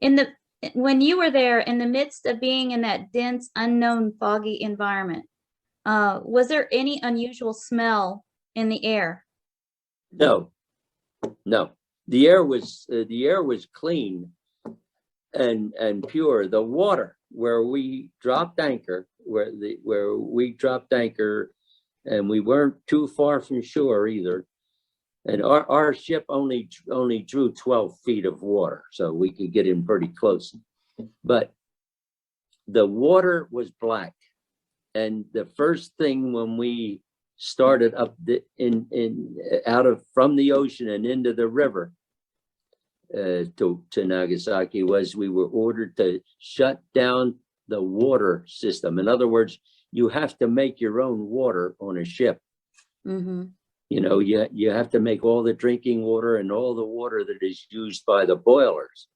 In the when you were there, in the midst of being in that dense, unknown, foggy environment, was there any unusual smell in the air? No, no. The air was clean and pure. The water where we dropped anchor, where we dropped anchor, and we weren't too far from shore either. And our ship only drew 12 feet of water, so we could get in pretty close. But the water was black, and the first thing when we started up from the ocean and into the river to Nagasaki was we were ordered to shut down the water system. In other words, you have to make your own water on a ship. Mm-hmm. You know, you have to make all the drinking water and all the water that is used by the boilers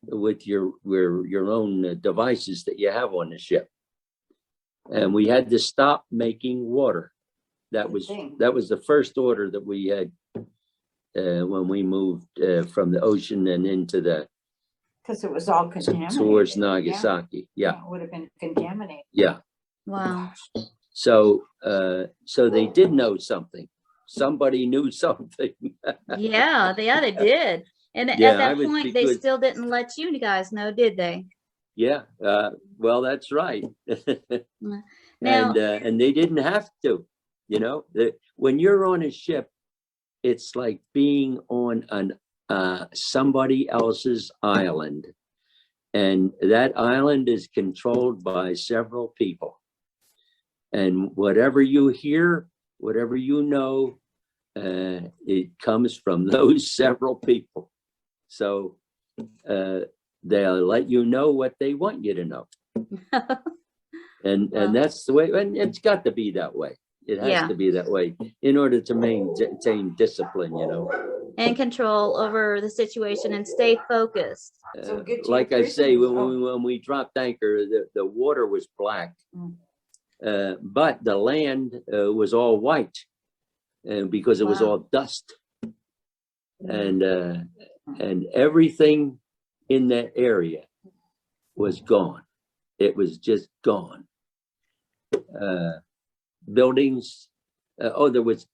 with your own devices that you have on the ship. And we had to stop making water. That was the first order that we had when we moved from the ocean and into the, because it was all contaminated towards Nagasaki. Yeah. It would have been contaminated. Yeah. Wow. So they did know something. Somebody knew something. Yeah, they did. And at Yeah, that point, they still didn't let you guys know, did they? Yeah. Well, that's right. Now, and they didn't have to. You know, when you're on a ship, it's like being on somebody else's island, and that island is controlled by several people. And whatever you hear, whatever you know, it comes from those several people. So they'll let you know what they want you to know. And that's the way, and it's got to be that way. It has to be that way in order to maintain discipline, you know. And control over the situation and stay focused. Like I say, when we dropped anchor, the water was black. But the land was all white, and because it was all dust, and everything in that area was gone. It was just gone. Buildings. There was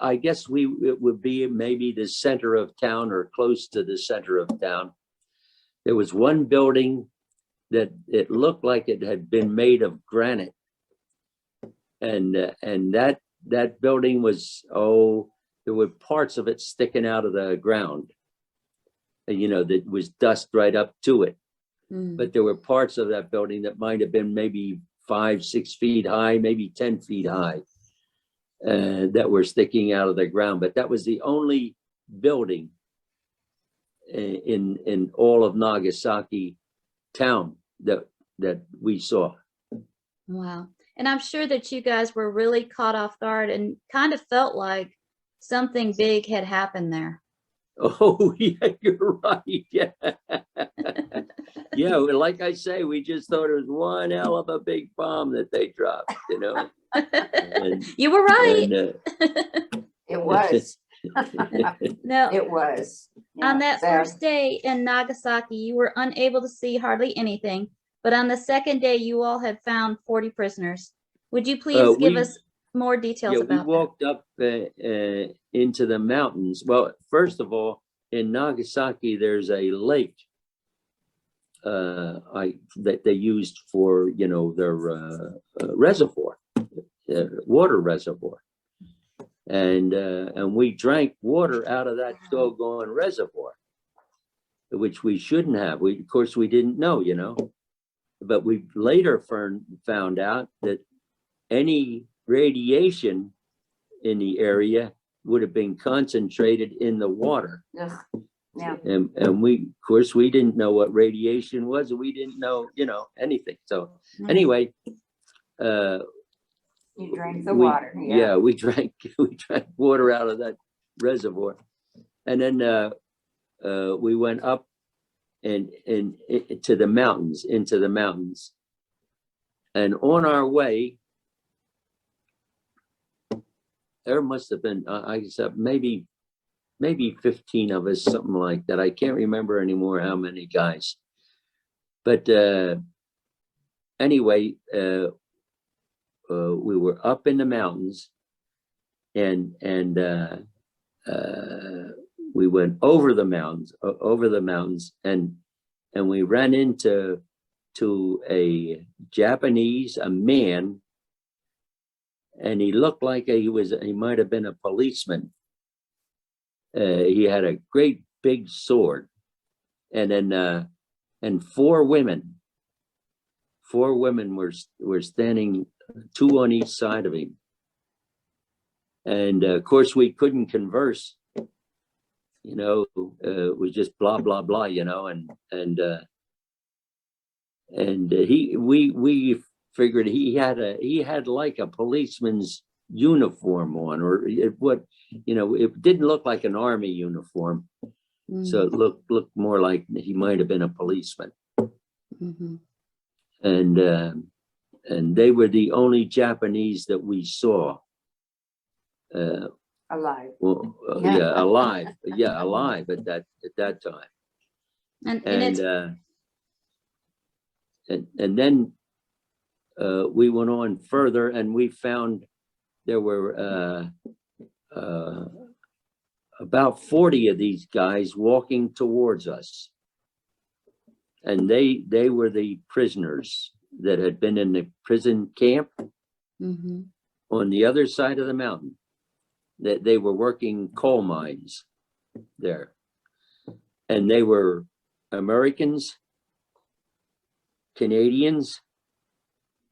I guess it would be maybe the center of town or close to the center of town. There was one building that it looked like it had been made of granite, and that building was, there were parts of it sticking out of the ground, you know, that was dust right up to it. But there were parts of that building that might have been maybe 5-6 feet high, maybe 10 feet high, that were sticking out of the ground. But that was the only building in all of Nagasaki town that we saw. Wow. And I'm sure that you guys were really caught off guard and kind of felt like something big had happened there. Oh, yeah, you're right. Yeah. Yeah, like I say, we just thought it was one hell of a big bomb that they dropped, you know. You were right. It was. No, it was. On that first day in Nagasaki, you were unable to see hardly anything, but on the second day, you all had found 40 prisoners. Would you please give us more details about that? We walked up into the mountains. Well, first of all, in Nagasaki, there's a lake that they used for, you know, their reservoir, water reservoir. And we drank water out of that doggone reservoir, which we shouldn't have. Of course, we didn't know, you know, but we later found out that any radiation in the area would have been concentrated in the water. Yeah. And we, of course, we didn't know what radiation was. We didn't know, you know, anything. So anyway, you drank the water. Yeah, we drank water out of that reservoir, and then we went up and into the mountains, and on our way, there must have been, I guess, maybe maybe 15 of us, something like that. I can't remember anymore how many guys. But anyway, we were up in the mountains, and we went over the mountains, and we ran into a Japanese, a man, and he looked like he might have been a policeman. He had a great big sword, and then and four women were standing, two on each side of him. And of course we couldn't converse, you know, it was just blah blah blah, you know, and we figured he had like a policeman's uniform on, or it didn't look like an army uniform. So it looked more like he might have been a policeman. And they were the only Japanese that we saw. Alive. Well, alive. Yeah, alive at that time. And then we went on further, and we found there were about 40 of these guys walking towards us, and they were the prisoners that had been in the prison camp on the other side of the mountain. That they were working coal mines there, and they were Americans, Canadians,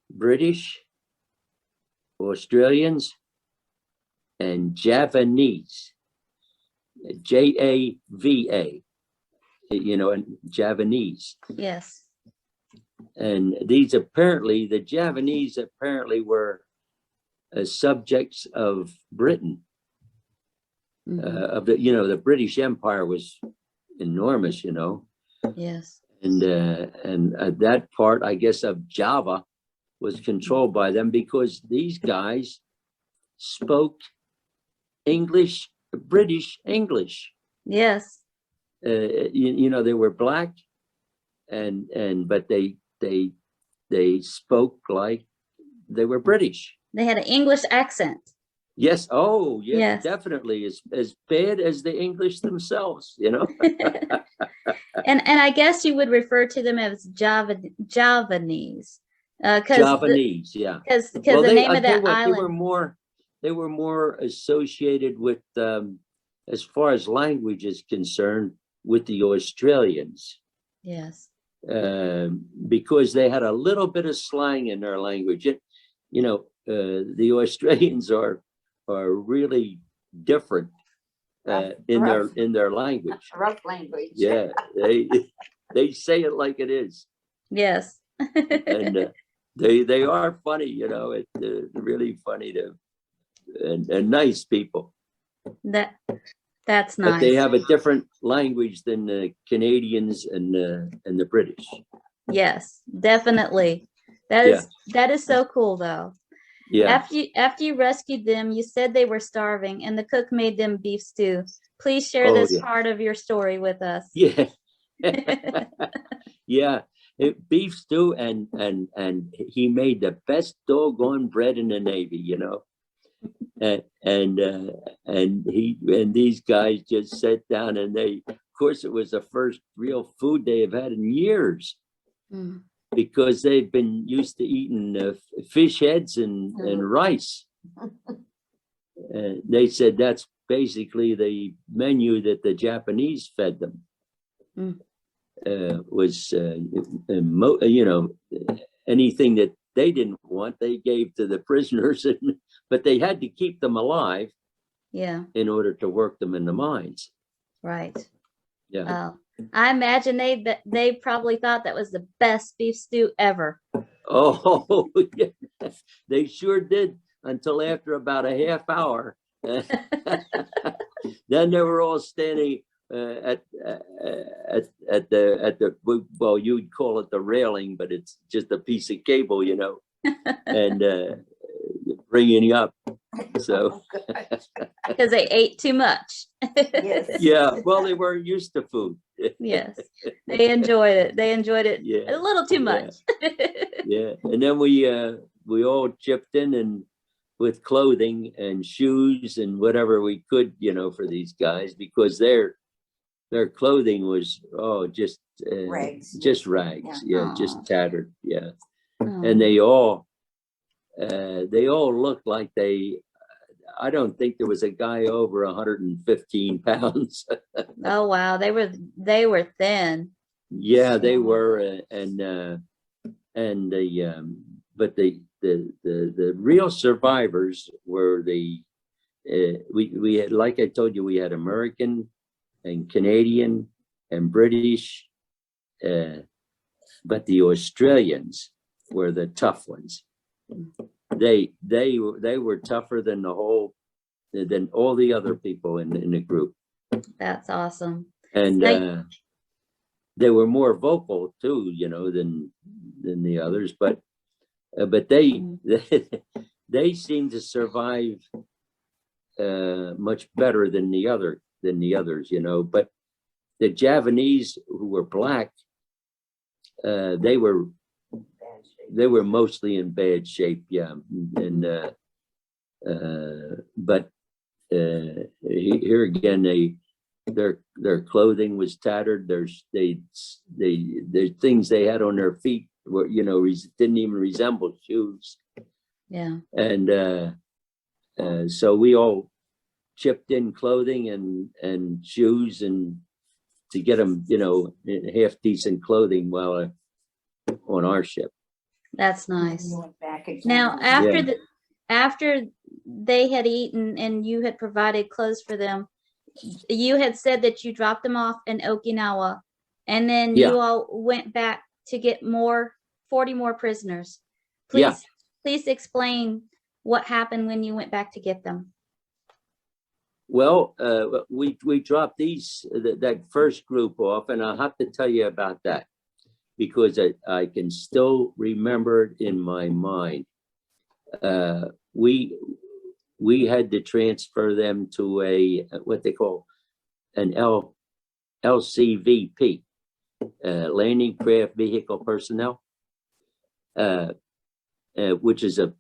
British, Australians, and Javanese. Java, you know, and Javanese. Yes. And these apparently, the Javanese apparently were subjects of Britain. Of the, you know, the British Empire was enormous, you know. Yes. And that part, I guess, of Java was controlled by them, because these guys spoke English, British English. Yes. You know, they were black, but they spoke like they were British. They had an English accent. Yes. Oh, yeah, yes. Definitely. As bad as the English themselves, you know. and I guess you would refer to them as Javanese. Javanese, yeah. Because the name of that island. They were more associated with, as far as language is concerned, with the Australians. Yes. Because they had a little bit of slang in their language. You know, the Australians are really different in their language. Rough language. Yeah, they say it like it is. Yes. And they are funny, you know. It's really funny and nice people. That's nice. But they have a different language than the Canadians and the British. Yes, definitely. That is so cool, though. Yeah. After you rescued them, you said they were starving, and the cook made them beef stew. Please share this part of your story with us. Yeah. Yeah. Beef stew, and he made the best doggone bread in the Navy, you know. And these guys just sat down, and of course it was the first real food they have had in years, because they've been used to eating fish heads and rice. They said that's basically the menu that the Japanese fed them. Was you know, anything that they didn't want, they gave to the prisoners, but they had to keep them alive. Yeah. In order to work them in the mines. Right. Yeah. I imagine they probably thought that was the best beef stew ever. Oh, yeah. They sure did, until after about a half hour. Then they were all standing at the well, you'd call it the railing, but it's just a piece of cable, you know, and bringing up So, Because they ate too much. Yes. yeah, well, they weren't used to food. Yes, they enjoyed it. They enjoyed it Yeah, a little too much. yeah. And then we all chipped in and with clothing and shoes and whatever we could, you know, for these guys, because their clothing was just Rags. just rags, yeah, just Aw. tattered, yeah. Oh, And they all looked like I don't think there was a guy over 115 pounds. oh wow, they were thin. Yeah, they were, but the real survivors were we had, like I told you, we had American and Canadian and British, but the Australians were the tough ones. They were tougher than than all the other people in the group, That's awesome. and Now- they were more vocal too, you know, than the others. But they they seemed to survive much better than the others, you know. But the Javanese, who were black, they were mostly in bad shape, yeah. And but here again, their clothing was tattered. There's things they had on their feet were, you know, didn't even resemble shoes. Yeah. And so we all chipped in clothing and shoes and to get them, you know, half decent clothing while on our ship. That's nice. You went back again. Now, Yeah. after they had eaten and you had provided clothes for them, you had said that you dropped them off in Okinawa, and then Yeah. you all went back to get 40 more prisoners. Yeah. Please explain what happened when you went back to get them. Well, we dropped that first group off, and I'll have to tell you about that because I can still remember it in my mind. We had to transfer them to what they call an LCVP, landing craft vehicle personnel, which is a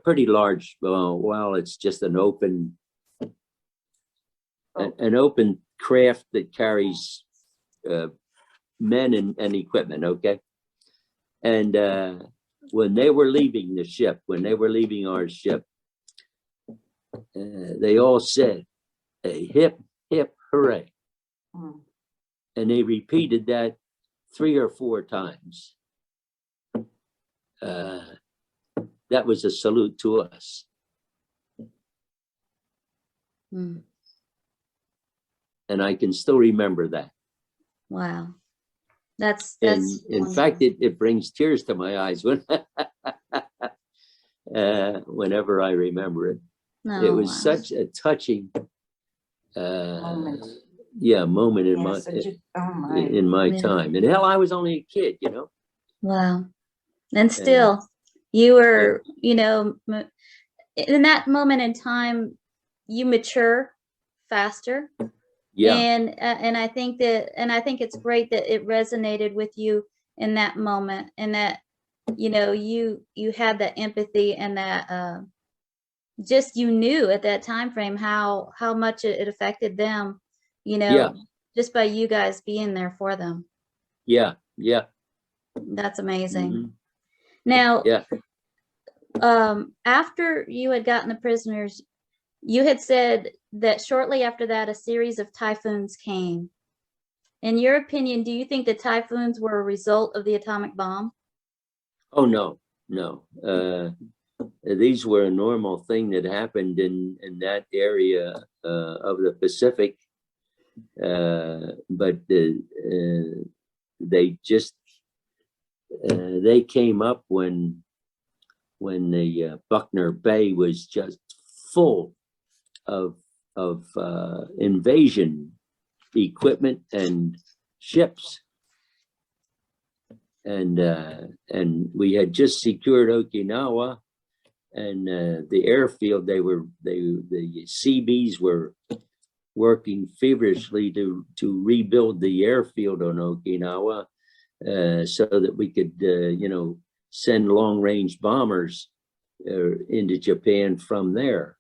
pretty large. Well, it's just an open craft that carries men and equipment. Okay, and when they were leaving the ship, when they were leaving our ship, they all said, "Hey, hip hip hooray," and they repeated that 3 or 4 times. That was a salute to us. Mm. And I can still remember that. Wow. That's In wonderful. fact, it brings tears to my eyes whenever I remember it. No, It was wow. such a touching Moment. moment in my Yeah. time. And hell, I was only a kid, you know. Wow. And still, you were, you know, in that moment in time, you mature faster. Yeah. And I think it's great that it resonated with you in that moment, and that, you know, you had that empathy and that just, you knew at that time frame how much it affected them, you know, Yeah. just by you guys being there for them. Yeah. Yeah. That's amazing. Mhm. Now, Yeah. after you had gotten the prisoners, you had said that shortly after that, a series of typhoons came. In your opinion, do you think the typhoons were a result of the atomic bomb? Oh, no. These were a normal thing that happened in that area of the Pacific. But they just they came up when the Buckner Bay was just full of invasion equipment and ships, and we had just secured Okinawa, and the airfield, the CBs were working feverishly to rebuild the airfield on Okinawa, so that we could, send long-range bombers into Japan from there,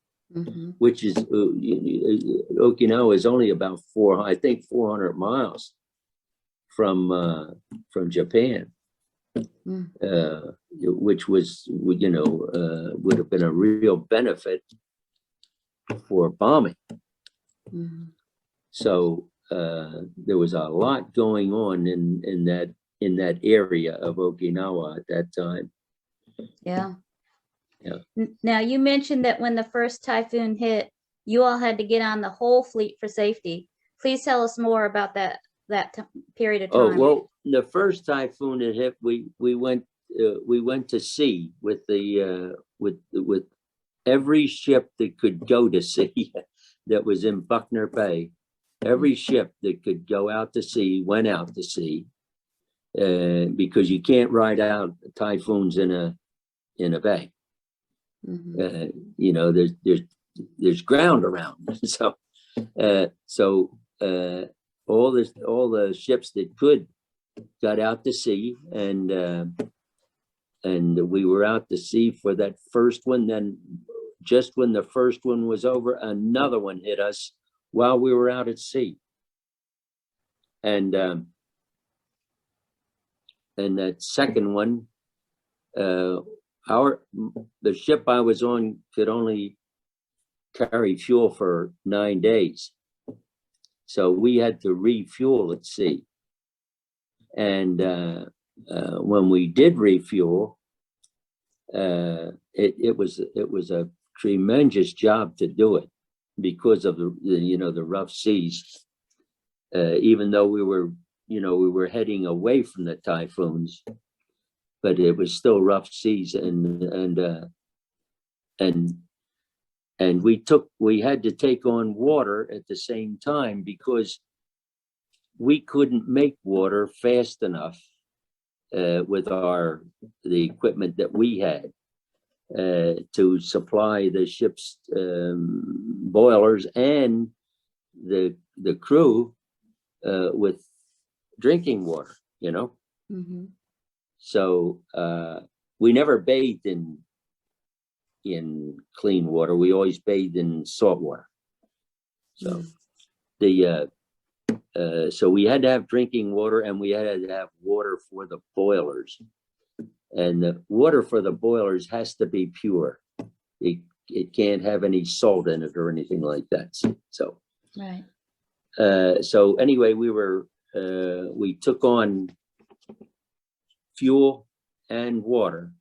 which is Okinawa is only about 400 miles from Japan, which was, would have been a real benefit for bombing. So there was a lot going on in that area of Okinawa at that time. Yeah. Yeah. Now, you mentioned that when the first typhoon hit, you all had to get on the whole fleet for safety. Please tell us more about that period of time. Oh, well, the first typhoon that hit, we went to sea with with every ship that could go to sea that was in Buckner Bay. Every ship that could go out to sea went out to sea, because you can't ride out typhoons in a bay. There's ground around. So all the ships that could got out to sea, and we were out to sea for that first one. Then just when the first one was over, another one hit us while we were out at sea. And that second one, the ship I was on could only carry fuel for 9 days. So we had to refuel at sea. And when we did refuel, it was a tremendous job to do it because of the rough seas. Even though we were heading away from the typhoons, but it was still rough seas, and we had to take on water at the same time because we couldn't make water fast enough with the equipment that we had to supply the ship's boilers and the crew with drinking water, So we never bathed in clean water. We always bathed in salt water. So so we had to have drinking water, and we had to have water for the boilers. And the water for the boilers has to be pure. It can't have any salt in it or anything like that. So right. So anyway, we took on fuel and water,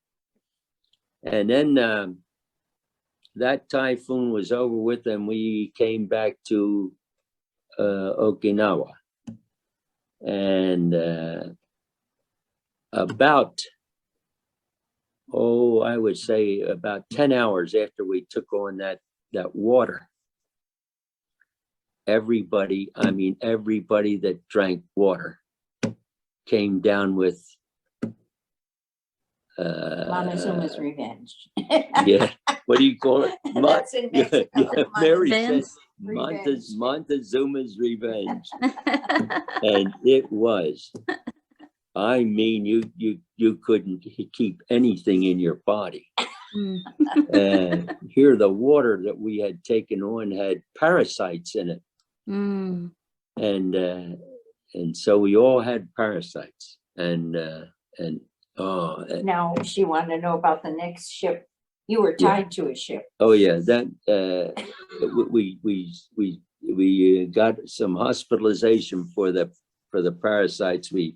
and then that typhoon was over with, and we came back to Okinawa, and I would say about 10 hours after we took on that water, everybody that drank water came down with Montezuma's revenge. Yeah, what do you call it? That's in Mexico. Mary said Revenge. Montezuma's revenge, and it was. I mean, you couldn't keep anything in your body. And here, the water that we had taken on had parasites in it, and so we all had parasites, and Now she wanted to know about the next ship. You were tied to a ship. Oh yeah, that we got some hospitalization for the parasites. Of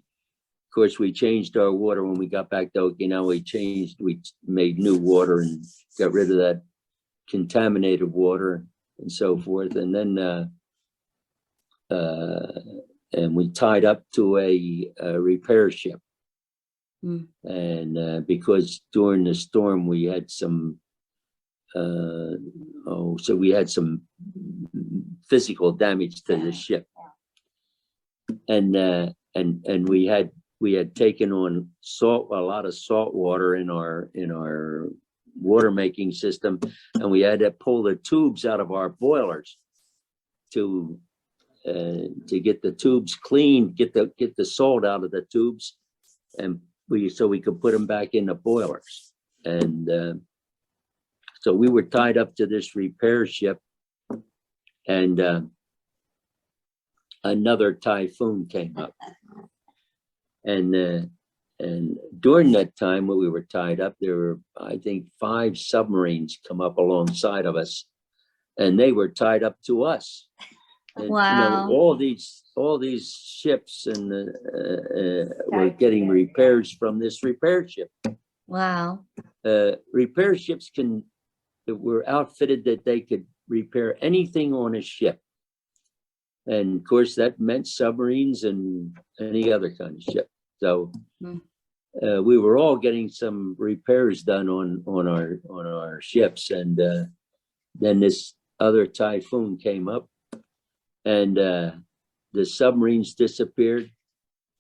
course, we changed our water when we got back to Okinawa. We made new water and got rid of that contaminated water and so forth. And then and we tied up to a repair ship. And because during the storm we had some we had some physical damage to the ship, and we had taken on a lot of salt water in our water making system, and we had to pull the tubes out of our boilers to get the tubes clean, get the salt out of the tubes, and so we could put them back in the boilers. And so we were tied up to this repair ship, and another typhoon came up, and during that time when we were tied up, there were, I think, 5 submarines come up alongside of us, and they were tied up to us. And, Wow. all these ships and were getting repairs from this repair ship. Wow. Repair ships were outfitted that they could repair anything on a ship. And of course, that meant submarines and any other kind of ship. So we were all getting some repairs done on our ships, and then this other typhoon came up, and the submarines disappeared,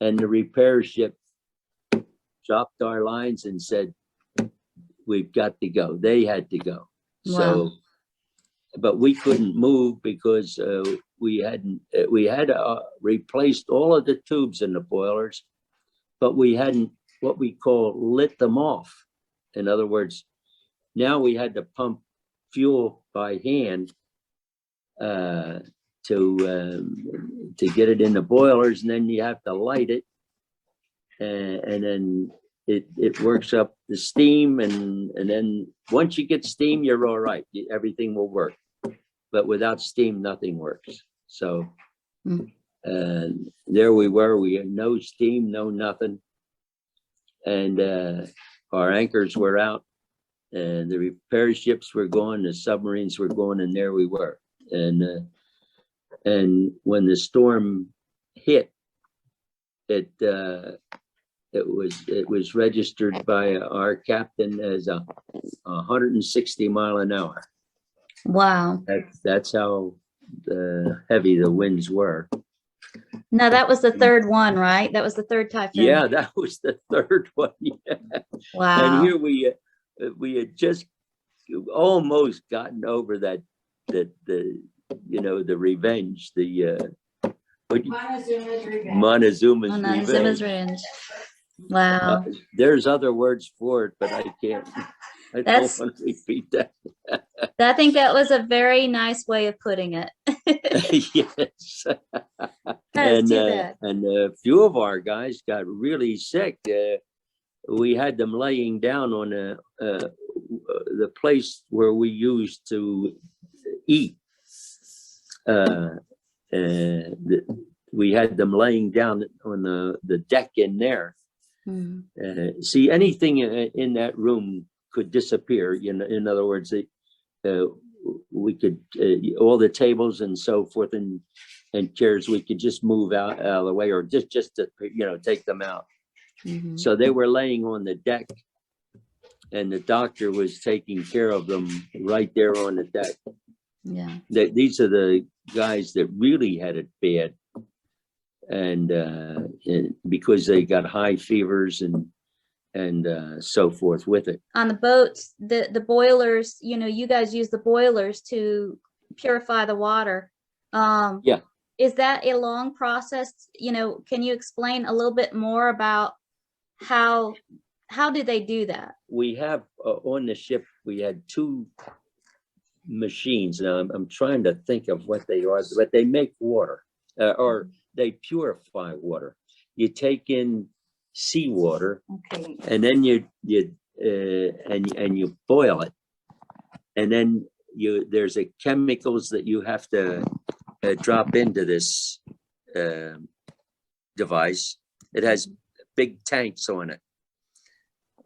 and the repair ship dropped our lines and said, "We've got to go." They had to go. Wow. So, but we couldn't move because we had replaced all of the tubes in the boilers, but we hadn't what we call lit them off. In other words, now we had to pump fuel by hand to get it in the boilers, and then you have to light it, and then it works up the steam, and then once you get steam, you're all right. Everything will work, but without steam, nothing works. So there we were. We had no steam, no nothing, and our anchors were out, and the repair ships were going, the submarines were going, and there we were. And when the storm hit, it was registered by our captain as 160 mile an hour. Wow. That's how heavy the winds were. Now that was the third one, right? That was the third typhoon. Yeah, that was the third one. Yeah. Wow. And here we had just almost gotten over the revenge, Montezuma's revenge. Montezuma's Montezuma's revenge. revenge. Wow. There's other words for it, but I can't. I That's- don't want to repeat that. I think that was a very nice way of putting it. Yes. That's too bad. And a few of our guys got really sick. We had them laying down on the place where we used to eat. We had them laying down on the deck in there. See, anything in that room could disappear. In other words, we could all the tables and so forth and chairs, we could just move out of the way, or just to take them out. So they were laying on the deck, and the doctor was taking care of them right there on the deck. Yeah. These are the guys that really had it bad, and because they got high fevers and so forth with it. On the boats, the boilers, you guys use the boilers to purify the water. Yeah. Is that a long process? Can you explain a little bit more about how do they do that? We have on the ship, we had 2 machines. Now I'm trying to think of what they are, but they make water, or they purify water. You take in seawater, Okay. and then you boil it, and then there's chemicals that you have to drop into this device. It has big tanks on it,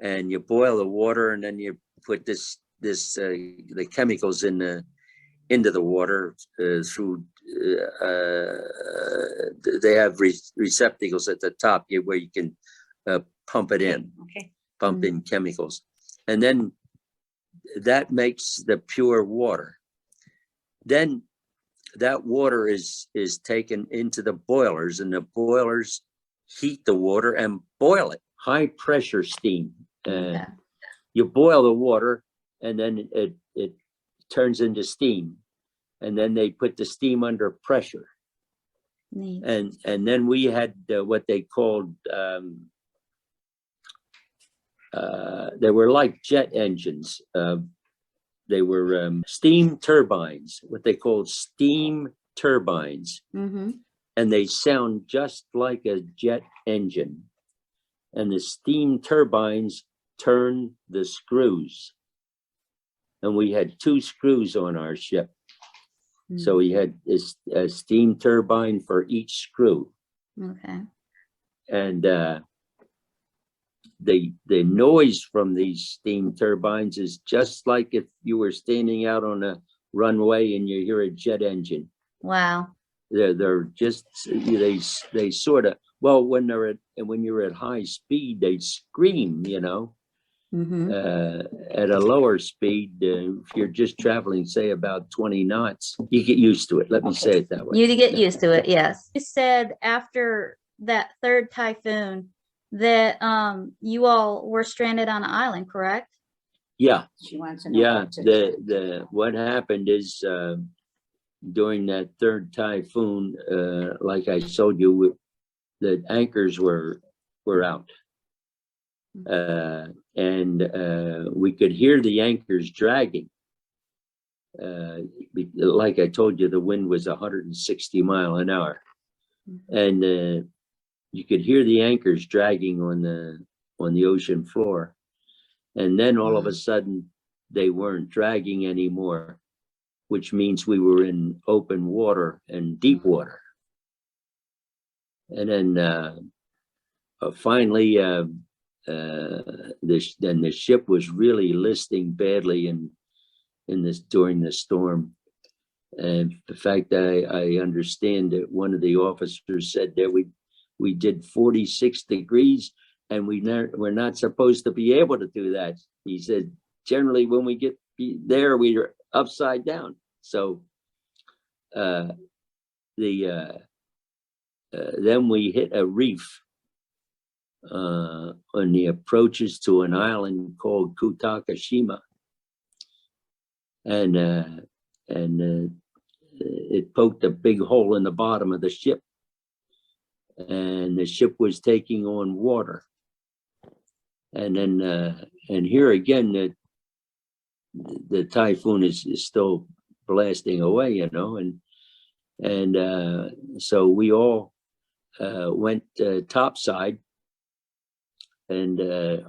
and you boil the water, and then you put the chemicals into the water through. They have receptacles at the top where you can pump it in. Okay. Pump in chemicals, and then that makes the pure water. Then that water is taken into the boilers, and the boilers heat the water and boil it. High pressure steam. Yeah. You boil the water, and then it turns into steam, and then they put the steam under pressure. Neat. And then we had what they called they were like jet engines. They were steam turbines, what they called steam turbines, Mm-hmm. and they sound just like a jet engine. And the steam turbines turn the screws. And we had 2 screws on our ship. So we had a steam turbine for each screw. Okay. And the noise from these steam turbines is just like if you were standing out on a runway and you hear a jet engine. Wow. They're just, they sort of, well, when you're at high speed, they scream, you know. Mm-hmm. At a lower speed, if you're just traveling, say about 20 knots, you get used to it. Let me say it that way. You to get used to it, yes. You said after that 3rd typhoon that you all were stranded on an island, correct? She wants to know. Yeah. what to- What happened is during that 3rd typhoon, like I told you, the anchors were out. And we could hear the anchors dragging. Like I told you, the wind was 160 miles an hour, and you could hear the anchors dragging on the ocean floor. And then all of a sudden, they weren't dragging anymore, which means we were in open water and deep water. And then finally, the ship was really listing badly during the storm. And the fact that I understand that one of the officers said that we did 46 degrees and we're not supposed to be able to do that. He said, generally when we get there, we are upside down. So then we hit a reef on the approaches to an island called Kutakashima, and it poked a big hole in the bottom of the ship, and the ship was taking on water. And then and here again, the typhoon is still blasting away, you know, and so we all went topside. And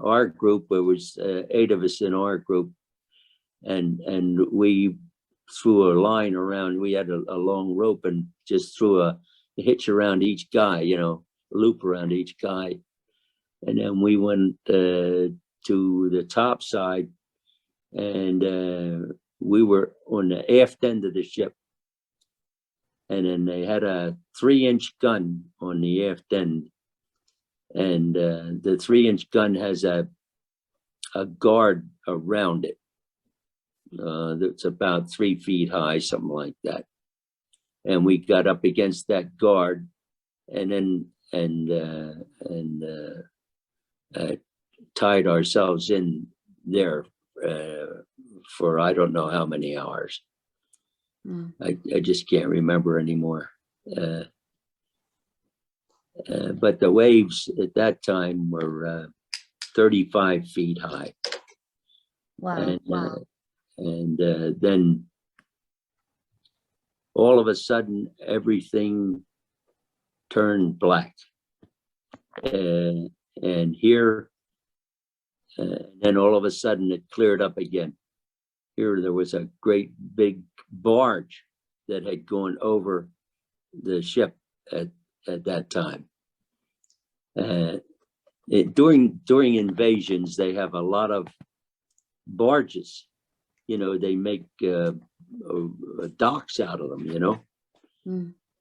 our group, there was 8 of us in our group, and we threw a line around. We had a long rope and just threw a hitch around each guy, you know, a loop around each guy. And then we went to the top side, and we were on the aft end of the ship. And then they had a 3-inch gun on the aft end. And the 3-inch gun has a guard around it that's about 3 feet high, something like that. And we got up against that guard, and then tied ourselves in there for I don't know how many hours. I just can't remember anymore. But the waves at that time were 35 feet high. Wow. And then all of a sudden, everything turned black. And here, then all of a sudden, it cleared up again. Here, there was a great big barge that had gone over the ship at that time. During invasions, they have a lot of barges. You know, they make docks out of them, you know.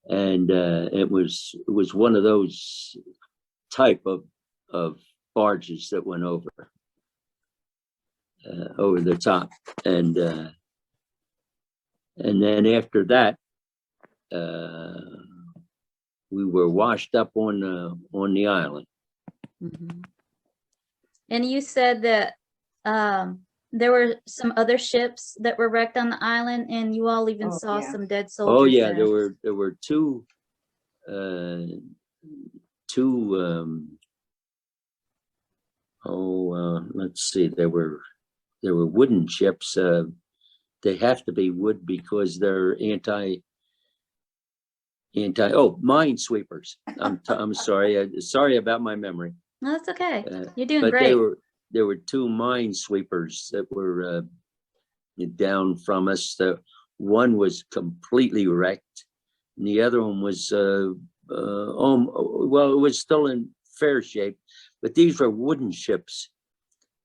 And it was one of those type of barges that went over the top. And then after that, we were washed up on the island. And you said that there were some other ships that were wrecked on the island, and you all even Oh, saw yeah. some dead Oh, soldiers yeah, there. there were two, let's see, there were wooden ships. They have to be wood because they're minesweepers. I'm sorry. Sorry about my memory. No, that's okay. Uh, You're doing but great. there were two minesweepers that were down from us. One was completely wrecked, and the other one was well, it was still in fair shape, but these were wooden ships,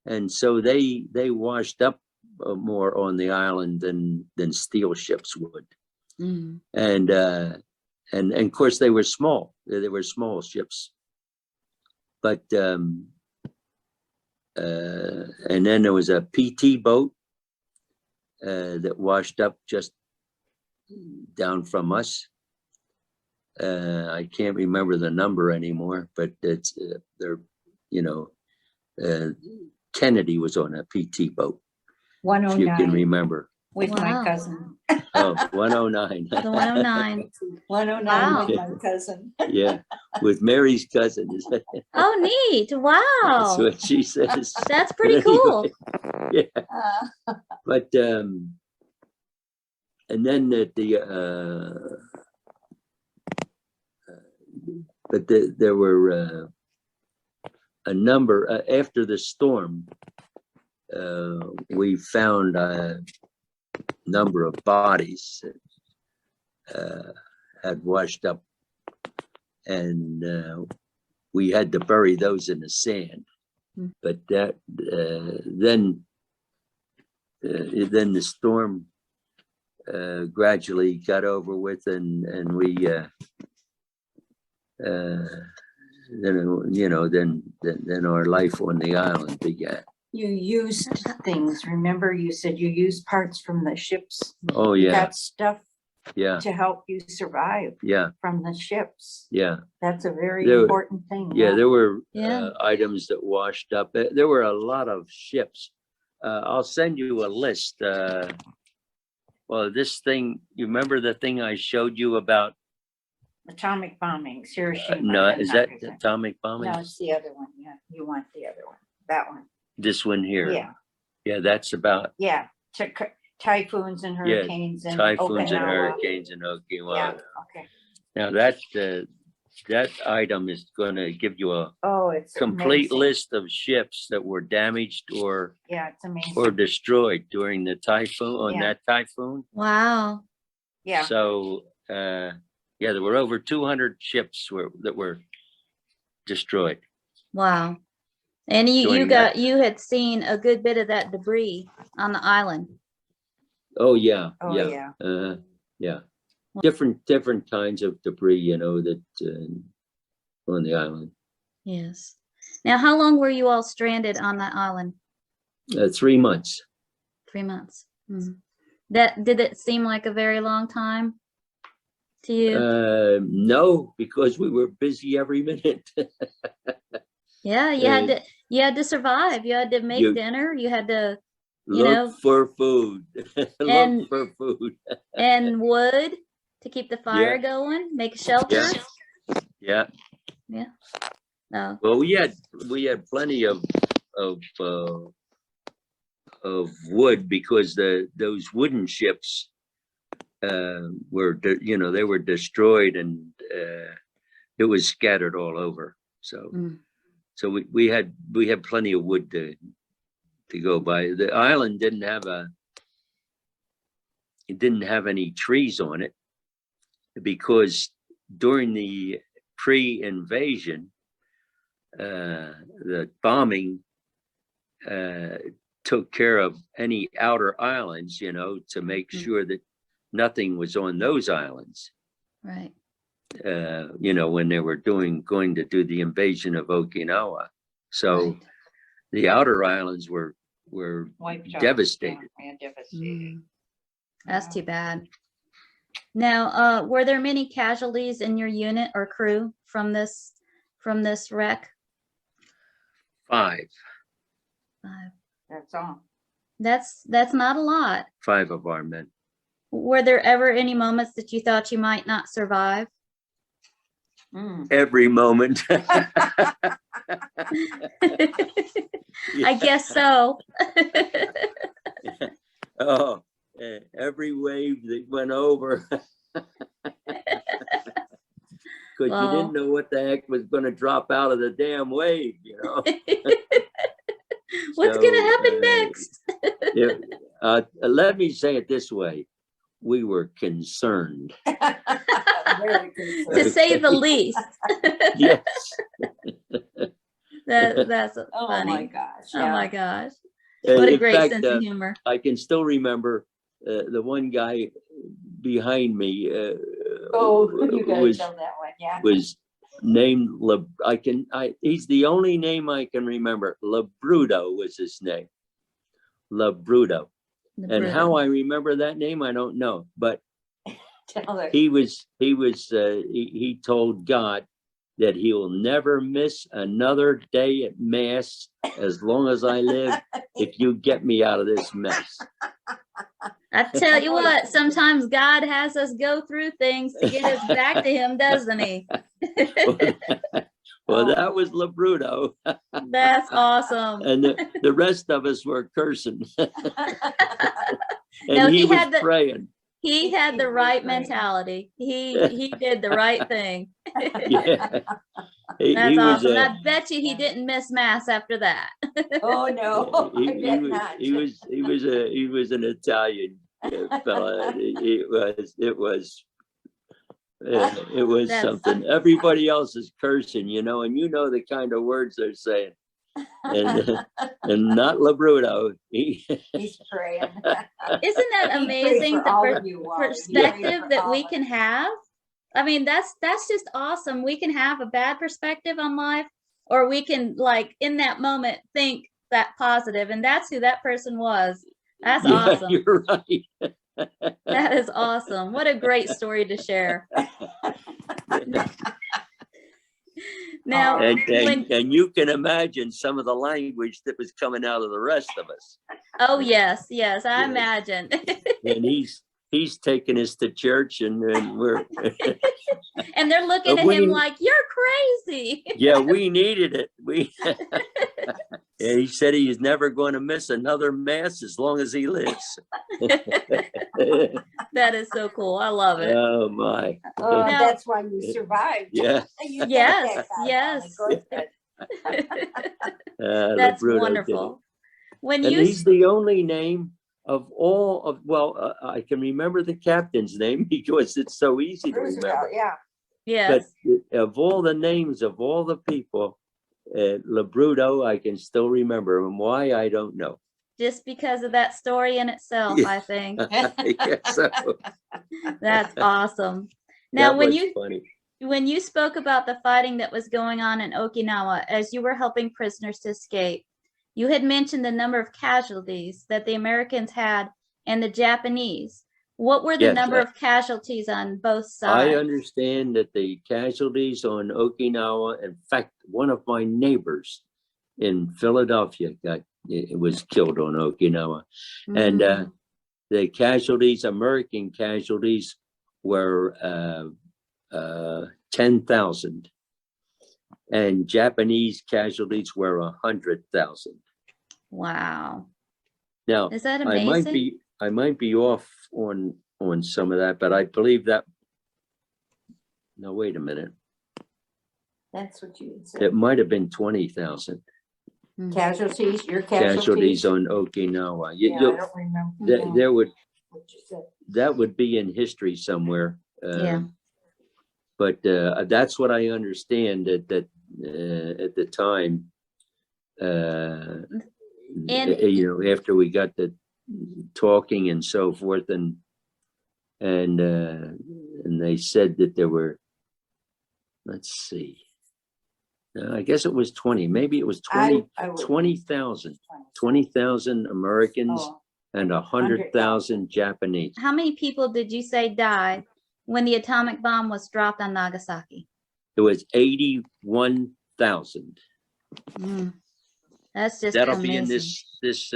and so they washed up more on the island than steel ships would. Mm. And of course they were small. They were small ships. But and then there was a PT boat that washed up just down from us. I can't remember the number anymore, but it's they're, you know, Kennedy was on a PT boat, if you can 109 remember. with my Wow. cousin. Oh, 109. The 109. 109 Wow. with my cousin. Yeah, with Mary's cousin. Oh, neat. That's Wow. what she says. That's But pretty cool. anyway, yeah, but and then there were a number after the storm. We found a number of bodies that had washed up, and we had to bury those in the sand. Hmm. But that then the storm gradually got over with, and we then our life on the island began. You used things. Remember, you said you used parts from the ships. Oh You yeah, got stuff yeah, to help you survive yeah, from the ships. yeah. That's a very There- important thing. Yeah, there were Yeah. items that washed up. There were a lot of ships. I'll send you a list. Well, this thing, you remember the thing I showed you about? Atomic bombings, Hiroshima. No, and is that Nagasaki. atomic bombing? No, it's the other one. Yeah, you want the other one. That one. This one here. Yeah, Yeah, that's about yeah. Typhoons and hurricanes and typhoons and Okinawa. hurricanes in Okinawa. Yeah, okay. Now that item is going to give you a Oh, it's complete amazing. list of ships that were damaged or Yeah, it's amazing. destroyed during the typhoon, Yeah. that typhoon. Wow. Yeah, So yeah, there were over 200 ships that were destroyed. Wow. And you During that- had seen a good bit of that debris on the island. Oh yeah, oh, yeah, yeah. yeah. Different kinds of debris, that on the island. Yes. Now, how long were you all stranded on that island? 3 months. 3 months. Mhm. Did it seem like a very long time to you? No, because we were busy every minute. Yeah, you had to survive. You had to make You- dinner. You had to, Look for food. And- Look for food. and wood to keep the fire going, make shelters. Yeah. No. Well, we had plenty of wood because those wooden ships were they were destroyed, and it was scattered all over. So Mm. so we had plenty of wood to go by. The island didn't have any trees on it because during the pre-invasion, the bombing took care of any outer islands, to make sure that nothing was on those islands. Right. When they were going to do the invasion of Okinawa. So Right. the outer islands were Wiped out. devastated. Yeah, devastated. That's too bad. Now, were there many casualties in your unit or crew from this wreck? 5. That's all. That's not a lot. 5 of our men. Were there ever any moments that you thought you might not survive? Every moment. I guess so. Oh, every wave that went over. Because you didn't know what the heck was going to drop out of the damn wave, you know. What's going to happen next? Let me say it this way. We were concerned. Very concerned. To say the least. Yes. That's Oh funny. my gosh. Oh yeah. my gosh. What a In great fact, sense of humor. I can still remember the one guy behind me. Oh, you gotta was, tell that one, yeah. was named he's the only name I can remember. Labruto was his name. Labruto. And how I remember that name, I don't know. But he told God that he will never miss another day at mass as long as I live if you get me out of this mess. I tell you what, sometimes God has us go through things to get us back to him, doesn't he? Well, that was Labruto. That's awesome. And the rest of us were cursing. And No, he was had praying. He had the right mentality. He did the right thing. Yeah. That's awesome. I bet you he didn't miss mass after that. Oh no, I bet not. He was an Italian fella. It was something. Everybody else is cursing, you know, and you know the kind of words they're saying. And not Labruto. He's praying. Isn't that amazing, the perspective that we can have? I mean, that's just awesome. We can have a bad perspective on life, or we can, like, in that moment, think that positive, and that's who that person was. That's awesome. You're right. That is awesome. What a great story to share. Now, and you can imagine some of the language that was coming out of the rest of us. Oh yes, I imagine. And he's taking us to church, and we're and they're looking at him like, you're crazy. Yeah, we needed it. He said he's never going to miss another mass as long as he lives. That is so cool. I love it. Oh my. That's why you survived. Yeah. Yes. That's wonderful. He's the only name of all of, I can remember the captain's name because it's so easy to remember. Yeah. Yes. But of all the names of all the people, Labruto, I can still remember, and why, I don't know. Just because of that story in itself, I think. So. That's awesome. Now, when you spoke about the fighting that was going on in Okinawa as you were helping prisoners to escape, you had mentioned the number of casualties that the Americans had and the Japanese. What were the number of casualties on both sides? I understand that the casualties on Okinawa, in fact, one of my neighbors in Philadelphia was killed on Okinawa. And the casualties, American casualties, were 10,000. And Japanese casualties were 100,000. Wow. Now, is that amazing? I might be off on some of that, but I believe that. No, wait a minute. That's what you would say. It might have been 20,000. Casualties, your casualties on Okinawa. I don't remember. There would, that would be in history somewhere. But that's what I understand at the time. After we got the talking and so forth, and they said that there were, let's see, I guess it was 20, maybe it was 20,000 Americans and 100,000 Japanese. How many people did you say died when the atomic bomb was dropped on Nagasaki? It was 81,000. That's just That'll amazing. be in this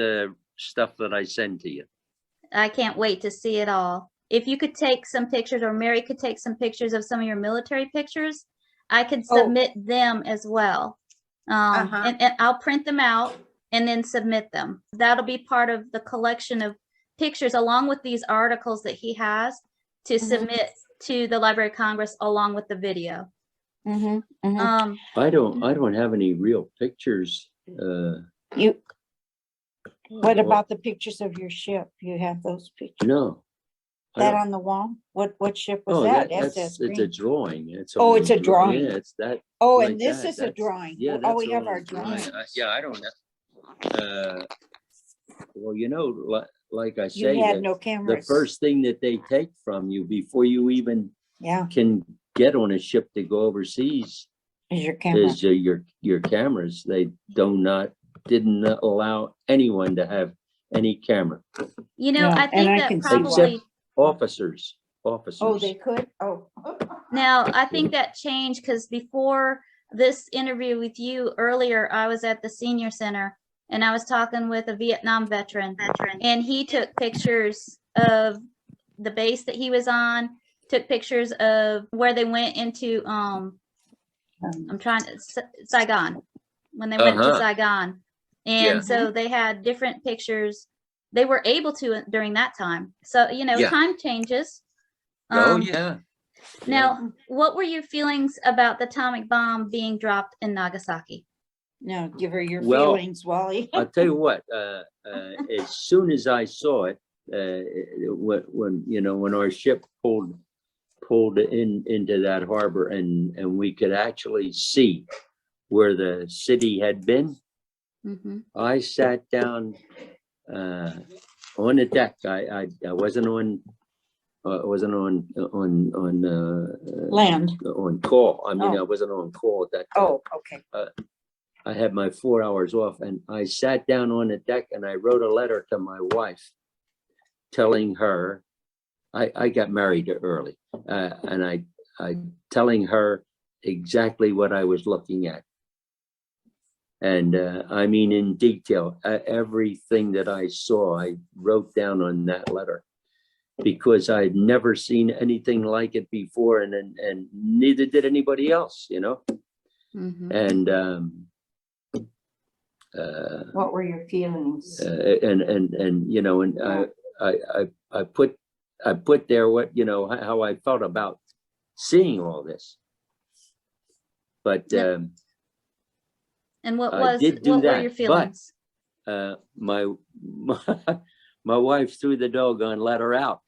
stuff that I send to you. I can't wait to see it all. If you could take some pictures, or Mary could take some pictures of some of your military pictures, I could Oh. submit them as well. And I'll print them out and then submit them. That'll be part of the collection of pictures along with these articles that he has to submit to the Library of Congress along with the video. I don't have any real pictures. What about the pictures of your ship? You have those pictures? No. I That don't- on the wall? What ship was Oh, that? that's, SS it's a Green. drawing. It's Oh, only it's a drawing. Yeah, it's that. Oh, like and this that. is a That's- drawing. Yeah, Oh, that's we have all our drawing. Yeah, I don't know. Well, you know, like I say, You had that no the cameras. first thing that they take from you before you even Yeah, can get on a ship to go overseas is your camera. is your cameras. They didn't allow anyone to have any camera. You know, Yeah, I and think I that can see probably, Officers. Oh, they could? Oh. now I think that changed because before this interview with you earlier, I was at the senior center and I was talking with a Vietnam veteran, and he took pictures of the base that he was on, took pictures of where they went into Saigon, when they went to Saigon. And Yeah. so they had different pictures. They were able to during that time. So, you know, Yeah. time changes. Oh, yeah. Now, what were your feelings about the atomic bomb being dropped in Nagasaki? Now, give her your Well, feelings, Wally. I'll tell you what, as soon as I saw it, when our ship pulled into that harbor and we could actually see where the city had been, I sat down on the deck. I wasn't on Land. on call. I mean, Oh. I wasn't on call at that time. Oh, okay. I had my 4 hours off, and I sat down on the deck and I wrote a letter to my wife telling her I got married early, and I telling her exactly what I was looking at. And I mean, in detail, everything that I saw, I wrote down on that letter, because I'd never seen anything like it before, and neither did anybody else, you know. And What were your feelings? and you know, and I put there what, you know, how I felt about seeing all this. But And what I did do what were that, your but, feelings? my wife threw the doggone letter out.